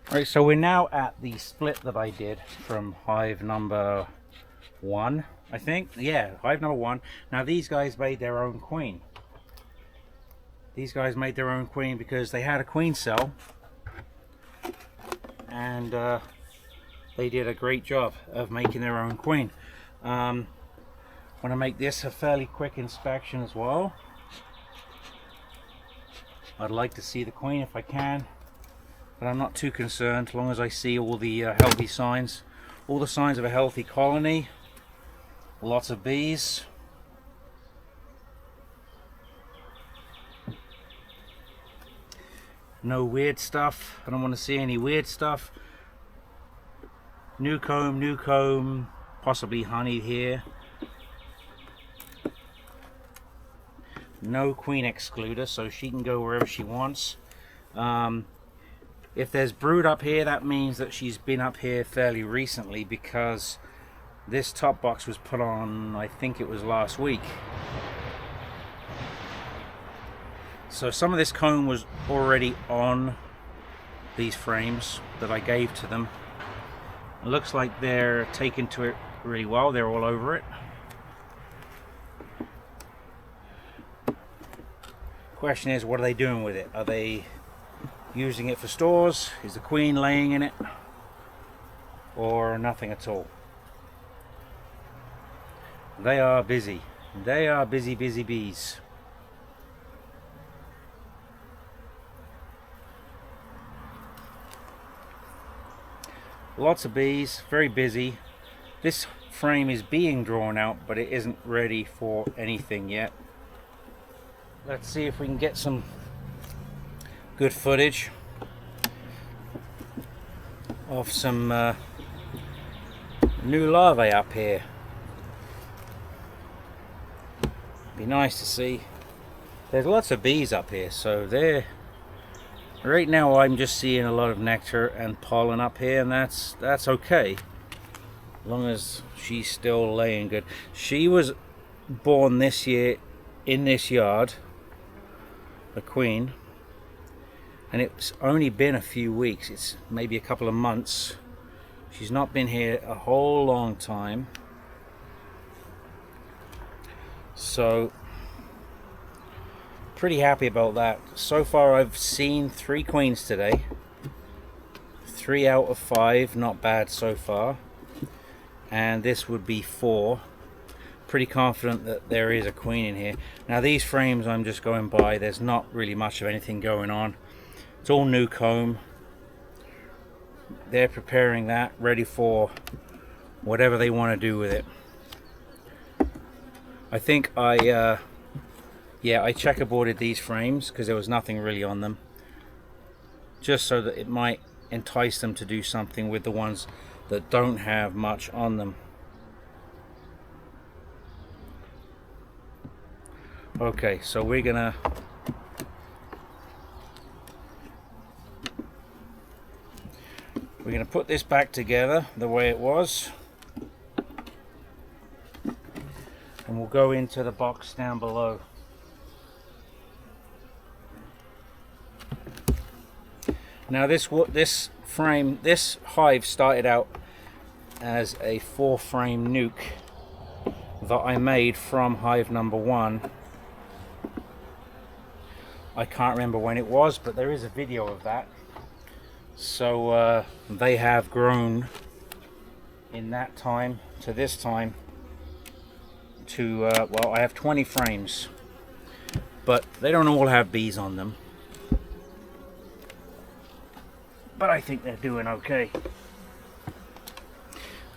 Right, so we're now at the split that I did from hive number 1, I think. Yeah, hive number 1. Now these guys made their own queen. These guys made their own queen because they had a queen cell, and they did a great job of making their own queen. Want to make this a fairly quick inspection as well. I'd like to see the queen if I can, but I'm not too concerned as long as I see all the healthy signs, all the signs of a healthy colony. Lots of bees. No weird stuff. I don't want to see any weird stuff. New comb, possibly honey here. No queen excluder, so she can go wherever she wants. If there's brood up here, that means that she's been up here fairly recently, because this top box was put on, I think it was last week. So some of this comb was already on these frames that I gave to them. It looks like they're taken to it really well. They're all over it. Question is, what are they doing with it? Are they using it for stores? Is the queen laying in it? Or nothing at all? They are busy. They are busy, busy bees. Lots of bees, very busy. This frame is being drawn out, but it isn't ready for anything yet. Let's see if we can get some good footage of some new larvae up here. Be nice to see. There's lots of bees up here, so they're right now I'm just seeing a lot of nectar and pollen up here, and that's okay, as long as she's still laying good. She was born this year in this yard, the queen, and it's only been a few weeks. It's maybe a couple of months. She's not been here a whole long time, so pretty happy about that. So far I've seen 3 queens today. 3 out of 5, not bad so far, and this would be 4. Pretty confident that there is a queen in here. Now these frames I'm just going by, there's not really much of anything going on. It's all new comb. They're preparing that, ready for whatever they want to do with it. I think I checkerboarded these frames because there was nothing really on them, just so that it might entice them to do something with the ones that don't have much on them. Okay, so we're gonna put this back together the way it was, and we'll go into the box down below. Now this hive started out as a 4-frame nuke that I made from hive number 1. I can't remember when it was, but there is a video of that. So they have grown in that time to this time to, well, I have 20 frames, but they don't all have bees on them. But I think they're doing okay.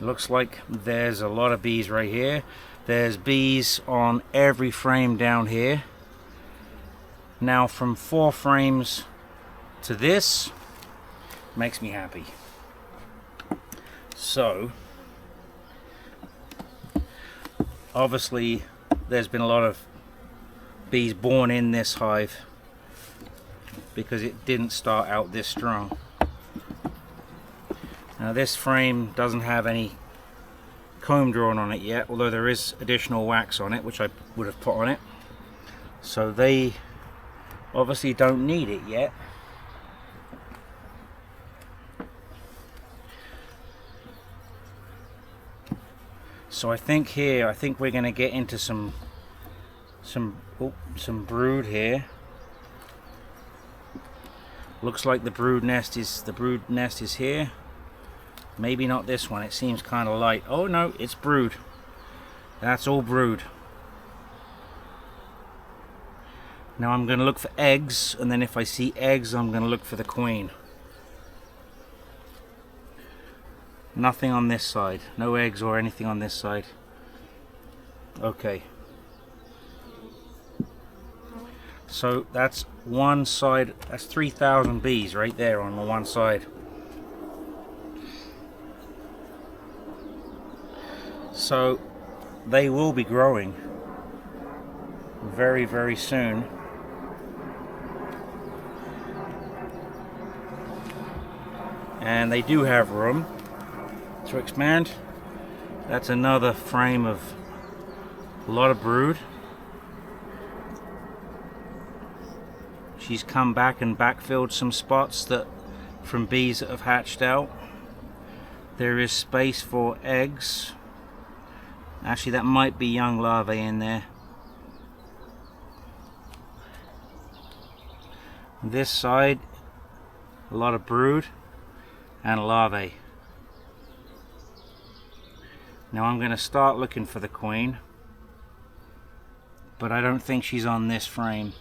Looks like there's a lot of bees right here. There's bees on every frame down here. Now from 4 frames to this makes me happy. So obviously there's been a lot of bees born in this hive because it didn't start out this strong. Now this frame doesn't have any comb drawn on it yet, although there is additional wax on it which I would have put on it. So they obviously don't need it yet. So I think we're going to get into some brood here. Looks like the brood nest is here. Maybe not this one. It seems kind of light. Oh no, it's brood. That's all brood. Now I'm going to look for eggs, and then if I see eggs, I'm going to look for the queen. Nothing on this side. No eggs or anything on this side. Okay. So that's one side. That's 3,000 bees right there on the one side. So they will be growing very, very soon. And they do have room to expand. That's another frame of a lot of brood. She's come back and backfilled some spots that from bees that have hatched out. There is space for eggs. Actually, that might be young larvae in there. This side, a lot of brood and larvae. Now I'm going to start looking for the queen, but I don't think she's on this frame.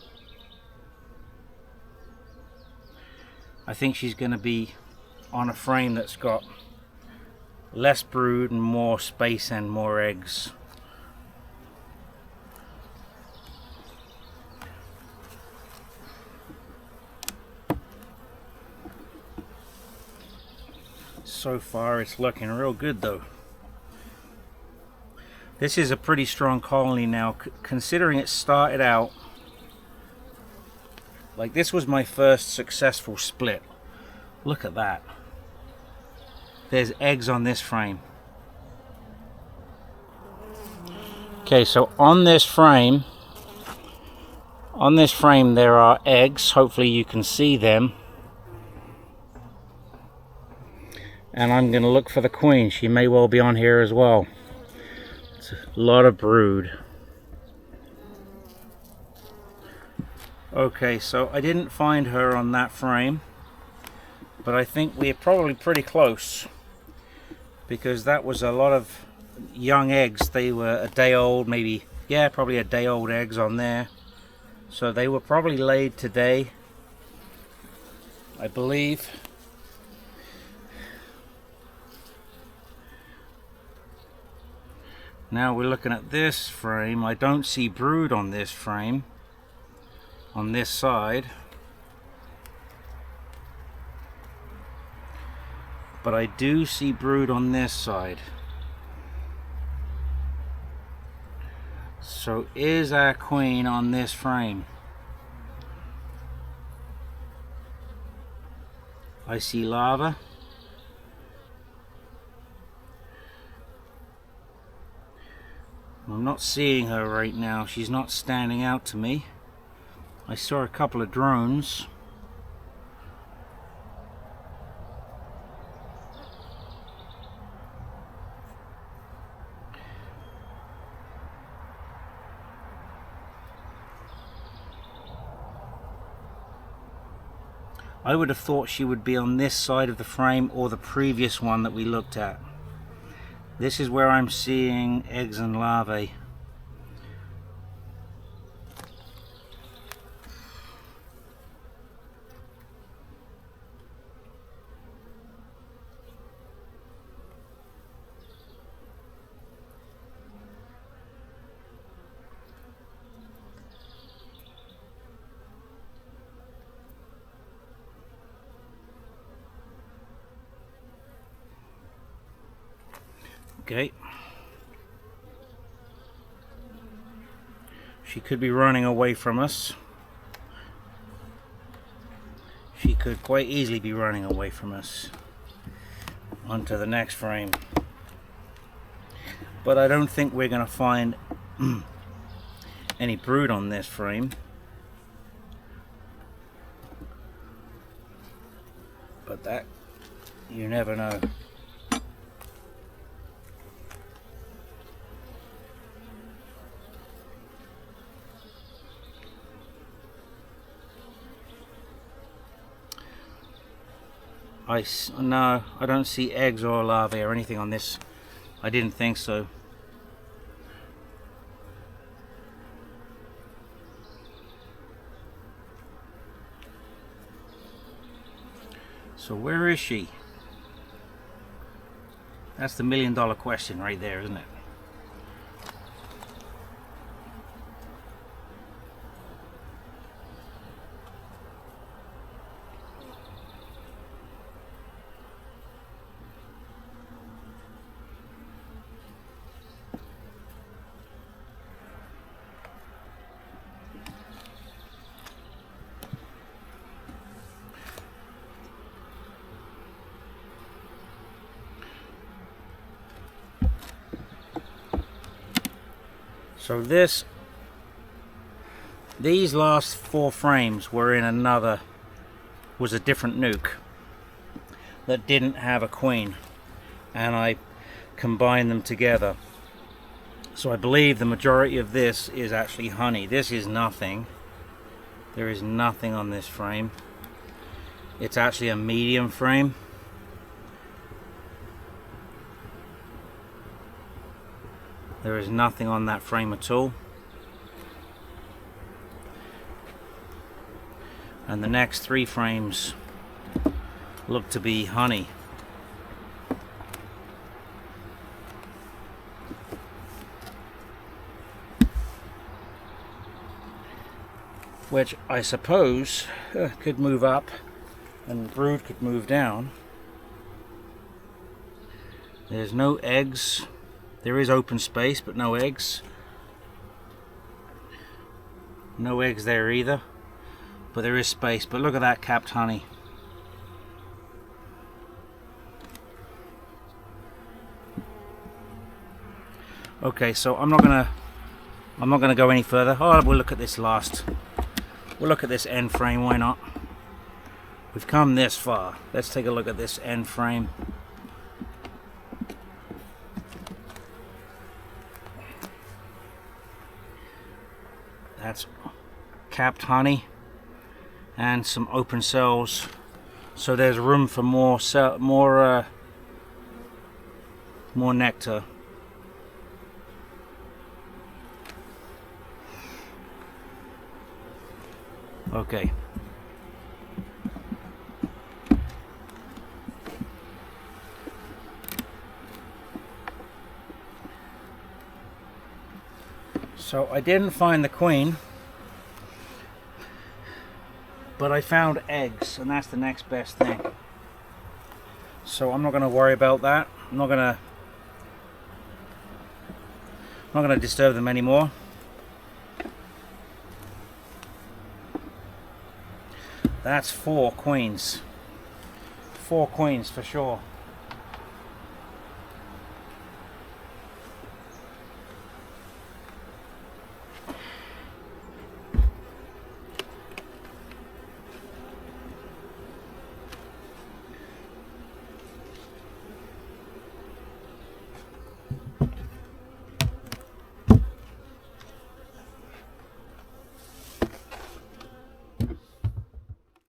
I think she's going to be on a frame that's got less brood and more space and more eggs. So far it's looking real good though. This is a pretty strong colony now, considering it started out like this was my first successful split. Look at that. There's eggs on this frame. Okay, so on this frame there are eggs. Hopefully you can see them. And I'm going to look for the queen. She may well be on here as well. It's a lot of brood. Okay, so I didn't find her on that frame, but I think we're probably pretty close, because that was a lot of young eggs. They were a day old, maybe, yeah, probably a day old eggs on there. So they were probably laid today, I believe. Now we're looking at this frame. I don't see brood on this frame, on this side, but I do see brood on this side. So is our queen on this frame? I see larva. I'm not seeing her right now. She's not standing out to me. I saw a couple of drones. I would have thought she would be on this side of the frame or the previous one that we looked at. This is where I'm seeing eggs and larvae. Okay. She could be running away from us. She could quite easily be running away from us. Onto the next frame. But I don't think we're going to find any brood on this frame. But that, you never know. No, I don't see eggs or larvae or anything on this. I didn't think so. So where is she? That's the million-dollar question right there, isn't it? So these last 4 frames were in was a different nuke that didn't have a queen, and I combined them together. So I believe the majority of this is actually honey. This is nothing. There is nothing on this frame. It's actually a medium frame. There is nothing on that frame at all. And the next 3 frames look to be honey. Which I suppose could move up and brood could move down. There's no eggs. There is open space, but no eggs. No eggs there either, but there is space. But look at that capped honey. Okay, so I'm not gonna go any further. Oh, we'll look at this last. We'll look at this end frame. Why not? We've come this far. Let's take a look at this end frame. That's capped honey and some open cells, so there's room for more nectar. Okay. So I didn't find the queen, but I found eggs, and that's the next best thing. So I'm not going to worry about that. I'm not going to disturb them anymore. That's 4 queens. 4 queens for sure.